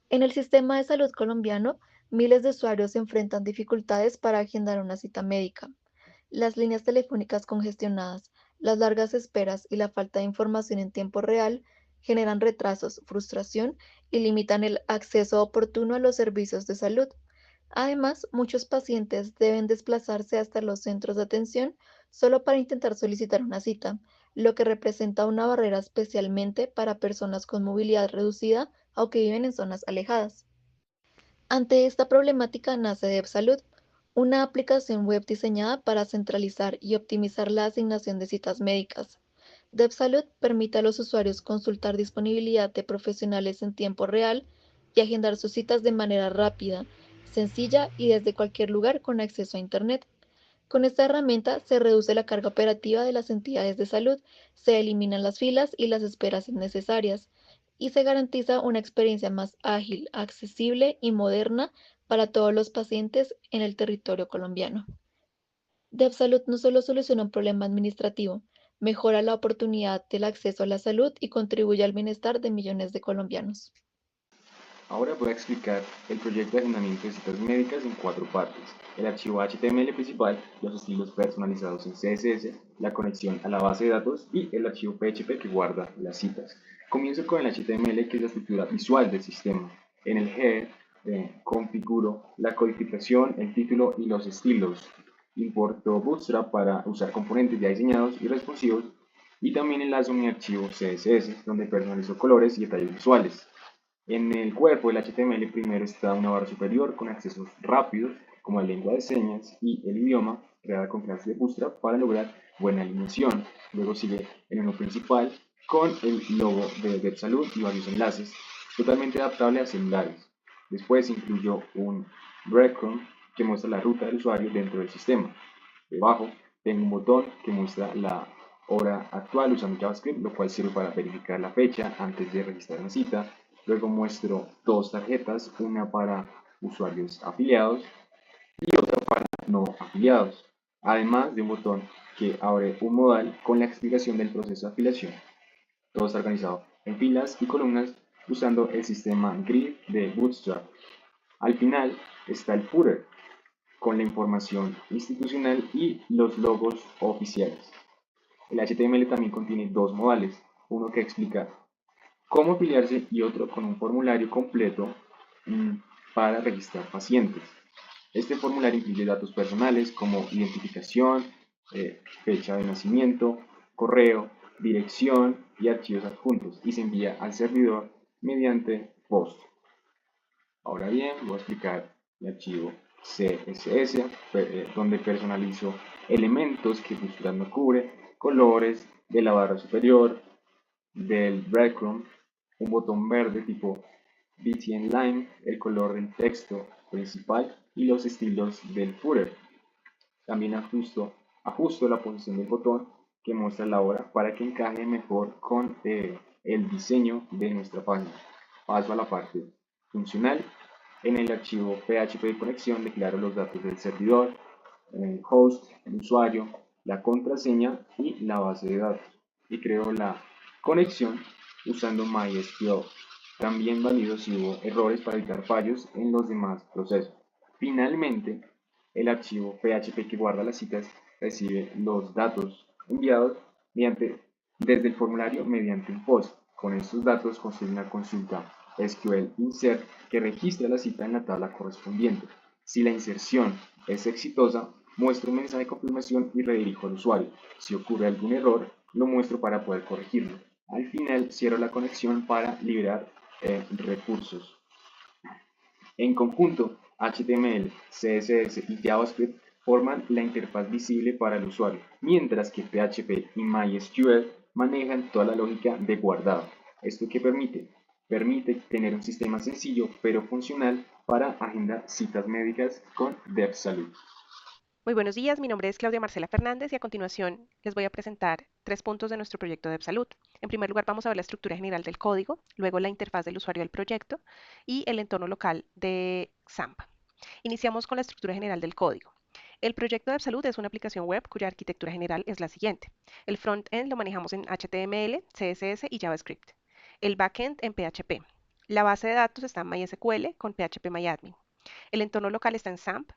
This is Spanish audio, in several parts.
En el sistema de salud colombiano, miles de usuarios se enfrentan dificultades para agendar una cita médica. Las líneas telefónicas congestionadas, las largas esperas y la falta de información en tiempo real generan retrasos, frustración y limitan el acceso oportuno a los servicios de salud. Además, muchos pacientes deben desplazarse hasta los centros de atención solo para intentar solicitar una cita, lo que representa una barrera especialmente para personas con movilidad reducida o que viven en zonas alejadas. Ante esta problemática nace DevSalud, una aplicación web diseñada para centralizar y optimizar la asignación de citas médicas. DevSalud permite a los usuarios consultar disponibilidad de profesionales en tiempo real y agendar sus citas de manera rápida, sencilla y desde cualquier lugar con acceso a Internet. Con esta herramienta se reduce la carga operativa de las entidades de salud, se eliminan las filas y las esperas innecesarias, y se garantiza una experiencia más ágil, accesible y moderna para todos los pacientes en el territorio colombiano. DevSalud no solo soluciona un problema administrativo, mejora la oportunidad del acceso a la salud y contribuye al bienestar de millones de colombianos. Ahora voy a explicar el proyecto de agendamiento de citas médicas en cuatro partes. El archivo HTML principal, los estilos personalizados en CSS, la conexión a la base de datos y el archivo PHP que guarda las citas. Comienzo con el HTML, que es la estructura visual del sistema. En el header configuro la codificación, el título y los estilos. Importo Bootstrap para usar componentes ya diseñados y responsivos, y también enlazo mi archivo CSS, donde personalizo colores y detalles visuales. En el cuerpo del HTML primero está una barra superior con accesos rápidos, como la lengua de señas y el idioma, creada con clases de Bootstrap para lograr buena alineación. Luego sigue el menú principal con el logo de DevSalud y varios enlaces, totalmente adaptable a celulares. Después incluyo un breadcrumb que muestra la ruta del usuario dentro del sistema. Debajo tengo un botón que muestra la hora actual usando JavaScript, lo cual sirve para verificar la fecha antes de registrar una cita. Luego muestro dos tarjetas, una para usuarios afiliados y otra para no afiliados, además de un botón que abre un modal con la explicación del proceso de afiliación. Todo está organizado en filas y columnas usando el sistema Grid de Bootstrap. Al final está el footer con la información institucional y los logos oficiales. El HTML también contiene dos modales, uno que explica cómo afiliarse y otro con un formulario completo para registrar pacientes. Este formulario incluye datos personales como identificación, fecha de nacimiento, correo, dirección y archivos adjuntos, y se envía al servidor mediante POST. Ahora bien, voy a explicar el archivo CSS, donde personalizo elementos que Bootstrap no cubre, colores de la barra superior, del breadcrumb, un botón verde tipo BTN Line, el color del texto principal y los estilos del footer. También ajusto la posición del botón que muestra la hora para que encaje mejor con el diseño de nuestra página. Paso a la parte funcional. En el archivo PHP de conexión declaro los datos del servidor, el host, el usuario, la contraseña y la base de datos. Y creo la conexión usando MySQL. También valido si hubo errores para evitar fallos en los demás procesos. Finalmente, el archivo PHP que guarda las citas recibe los datos enviados desde el formulario mediante un post. Con estos datos construye una consulta SQL Insert que registra la cita en la tabla correspondiente. Si la inserción es exitosa, muestro un mensaje de confirmación y redirijo al usuario. Si ocurre algún error, lo muestro para poder corregirlo. Al final, cierro la conexión para liberar recursos. En conjunto, HTML, CSS y JavaScript forman la interfaz visible para el usuario, mientras que PHP y MySQL manejan toda la lógica de guardado. ¿Esto qué permite? Permite tener un sistema sencillo pero funcional para agendar citas médicas con DevSalud. Muy buenos días, mi nombre es Claudia Marcela Fernández y a continuación les voy a presentar 3 puntos de nuestro proyecto de Salud. En primer lugar, vamos a ver la estructura general del código, luego la interfaz del usuario del proyecto y el entorno local de XAMPP. Iniciamos con la estructura general del código. El proyecto de Salud es una aplicación web cuya arquitectura general es la siguiente. El front-end lo manejamos en HTML, CSS y JavaScript. El backend en PHP. La base de datos está en MySQL con PHP-MyAdmin. El entorno local está en XAMPP,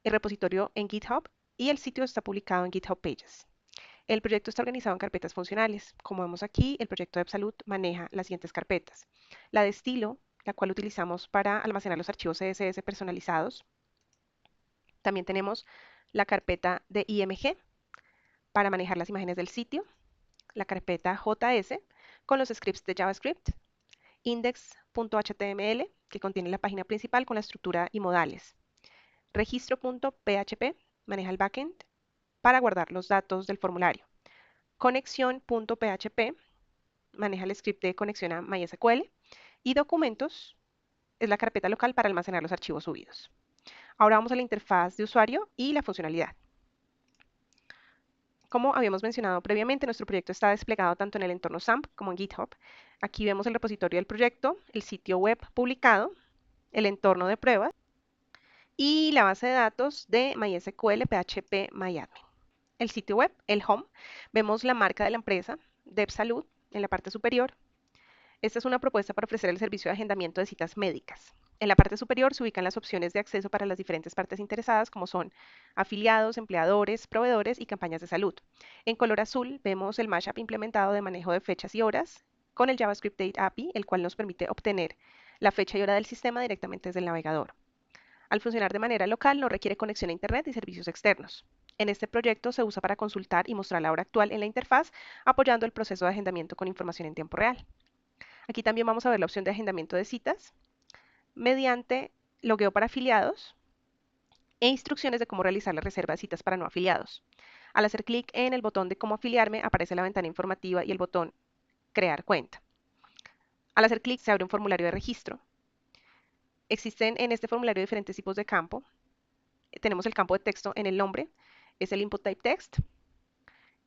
el repositorio en GitHub y el sitio está publicado en GitHub Pages. El proyecto está organizado en carpetas funcionales. Como vemos aquí, el proyecto de Salud maneja las siguientes carpetas. La de estilo, la cual utilizamos para almacenar los archivos CSS personalizados. También tenemos la carpeta de IMG para manejar las imágenes del sitio, la carpeta JS con los scripts de JavaScript, index.html que contiene la página principal con la estructura y modales, registro.php maneja el backend para guardar los datos del formulario, conexión.php maneja el script de conexión a MySQL y documentos es la carpeta local para almacenar los archivos subidos. Ahora vamos a la interfaz de usuario y la funcionalidad. Como habíamos mencionado previamente, nuestro proyecto está desplegado tanto en el entorno XAMPP como en GitHub. Aquí vemos el repositorio del proyecto, el sitio web publicado, el entorno de pruebas y la base de datos de MySQL, PHP, MyAdmin. El sitio web, el home, vemos la marca de la empresa, DevSalud, en la parte superior. Esta es una propuesta para ofrecer el servicio de agendamiento de citas médicas. En la parte superior se ubican las opciones de acceso para las diferentes partes interesadas, como son afiliados, empleadores, proveedores y campañas de salud. En color azul vemos el mashup implementado de manejo de fechas y horas con el JavaScript Date API, el cual nos permite obtener la fecha y hora del sistema directamente desde el navegador. Al funcionar de manera local no requiere conexión a Internet y servicios externos. En este proyecto se usa para consultar y mostrar la hora actual en la interfaz, apoyando el proceso de agendamiento con información en tiempo real. Aquí también vamos a ver la opción de agendamiento de citas mediante logueo para afiliados e instrucciones de cómo realizar la reserva de citas para no afiliados. Al hacer clic en el botón de cómo afiliarme, aparece la ventana informativa y el botón crear cuenta. Al hacer clic se abre un formulario de registro. Existen en este formulario diferentes tipos de campo. Tenemos el campo de texto en el nombre, es el input type text,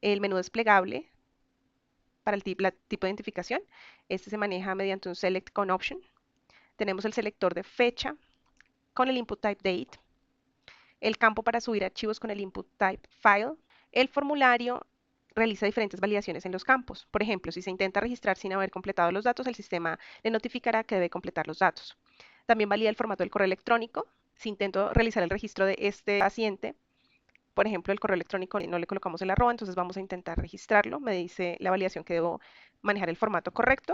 el menú desplegable para el tipo de identificación. Este se maneja mediante un select con option. Tenemos el selector de fecha con el input type date, el campo para subir archivos con el input type file. El formulario realiza diferentes validaciones en los campos. Por ejemplo, si se intenta registrar sin haber completado los datos, el sistema le notificará que debe completar los datos. También valida el formato del correo electrónico. Si intento realizar el registro de este paciente, por ejemplo, el correo electrónico no le colocamos el arroba, entonces vamos a intentar registrarlo. Me dice la validación que debo manejar el formato correcto.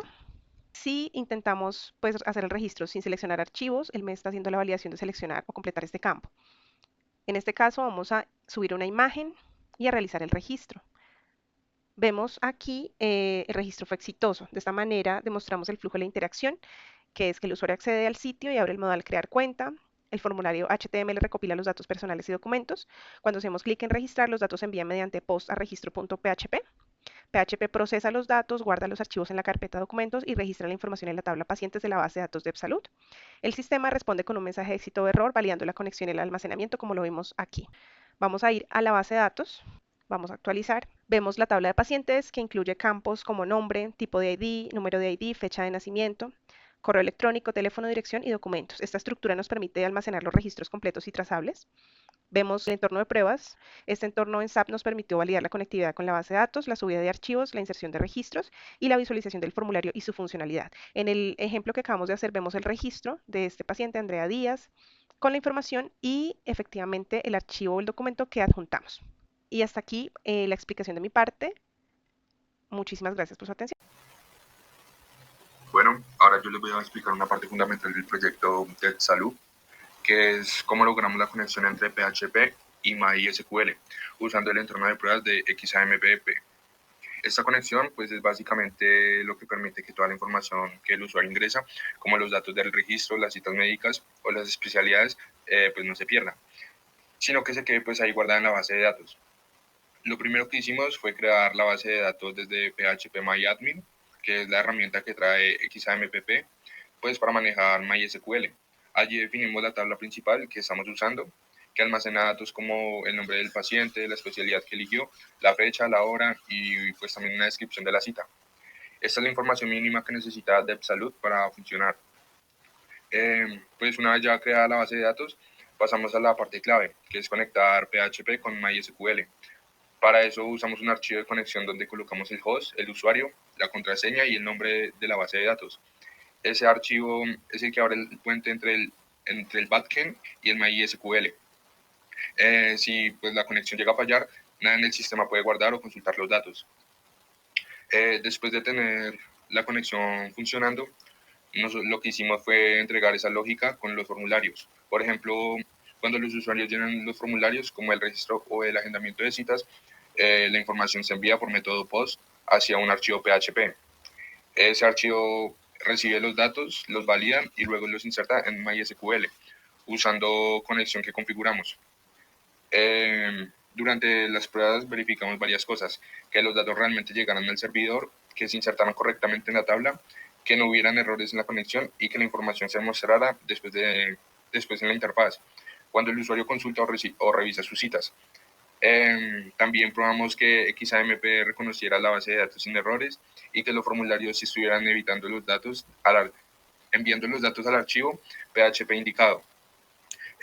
Si intentamos hacer el registro sin seleccionar archivos, él me está haciendo la validación de seleccionar o completar este campo. En este caso vamos a subir una imagen y a realizar el registro. Vemos aquí el registro fue exitoso. De esta manera demostramos el flujo de la interacción, que es que el usuario accede al sitio y abre el modal crear cuenta. El formulario HTML recopila los datos personales y documentos. Cuando hacemos clic en registrar, los datos se envían mediante post a registro.php. PHP procesa los datos, guarda los archivos en la carpeta documentos y registra la información en la tabla pacientes de la base de datos de Salud. El sistema responde con un mensaje de éxito o error, validando la conexión y el almacenamiento, como lo vimos aquí. Vamos a ir a la base de datos. Vamos a actualizar. Vemos la tabla de pacientes que incluye campos como nombre, tipo de ID, número de ID, fecha de nacimiento, correo electrónico, teléfono, dirección y documentos. Esta estructura nos permite almacenar los registros completos y trazables. Vemos el entorno de pruebas. Este entorno en SAP nos permitió validar la conectividad con la base de datos, la subida de archivos, la inserción de registros y la visualización del formulario y su funcionalidad. En el ejemplo que acabamos de hacer vemos el registro de este paciente, Andrea Díaz, con la información y efectivamente el archivo o el documento que adjuntamos. Y hasta aquí la explicación de mi parte. Muchísimas gracias por su atención. Bueno, ahora yo les voy a explicar una parte fundamental del proyecto de Salud, que es cómo logramos la conexión entre PHP y MySQL usando el entorno de pruebas de XAMPP. Esta conexión pues es básicamente lo que permite que toda la información que el usuario ingresa, como los datos del registro, las citas médicas o las especialidades, pues no se pierda, sino que se quede pues ahí guardada en la base de datos. Lo primero que hicimos fue crear la base de datos desde PHP-MyAdmin, que es la herramienta que trae XAMPP, pues para manejar MySQL. Allí definimos la tabla principal que estamos usando, que almacena datos como el nombre del paciente, la especialidad que eligió, la fecha, la hora y pues también una descripción de la cita. Esta es la información mínima que necesita DevSalud para funcionar. Pues una vez ya creada la base de datos, pasamos a la parte clave, que es conectar PHP con MySQL. Para eso usamos un archivo de conexión donde colocamos el host, el usuario, la contraseña y el nombre de la base de datos. Ese archivo es el que abre el puente entre el backend y el MySQL. Si pues, la conexión llega a fallar, nada en el sistema puede guardar o consultar los datos. Después de tener la conexión funcionando, lo que hicimos fue entregar esa lógica con los formularios. Por ejemplo, cuando los usuarios llenan los formularios, como el registro o el agendamiento de citas, la información se envía por método POST hacia un archivo PHP. Ese archivo recibe los datos, los valida y luego los inserta en MySQL usando conexión que configuramos. Durante las pruebas verificamos varias cosas: que los datos realmente llegaran al servidor, que se insertaran correctamente en la tabla, que no hubieran errores en la conexión y que la información se mostrara después en la interfaz, cuando el usuario consulta o revisa sus citas. También probamos que XAMPP reconociera la base de datos sin errores y que los formularios sí estuvieran enviando los datos al archivo PHP indicado.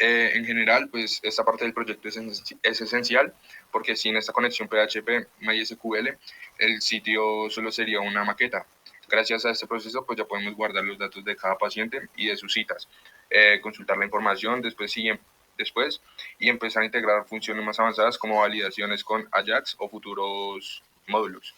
En general, pues esta parte del proyecto es esencial porque sin esta conexión PHP MySQL, el sitio solo sería una maqueta. Gracias a este proceso, pues ya podemos guardar los datos de cada paciente y de sus citas, consultar la información después y empezar a integrar funciones más avanzadas como validaciones con Ajax o futuros módulos.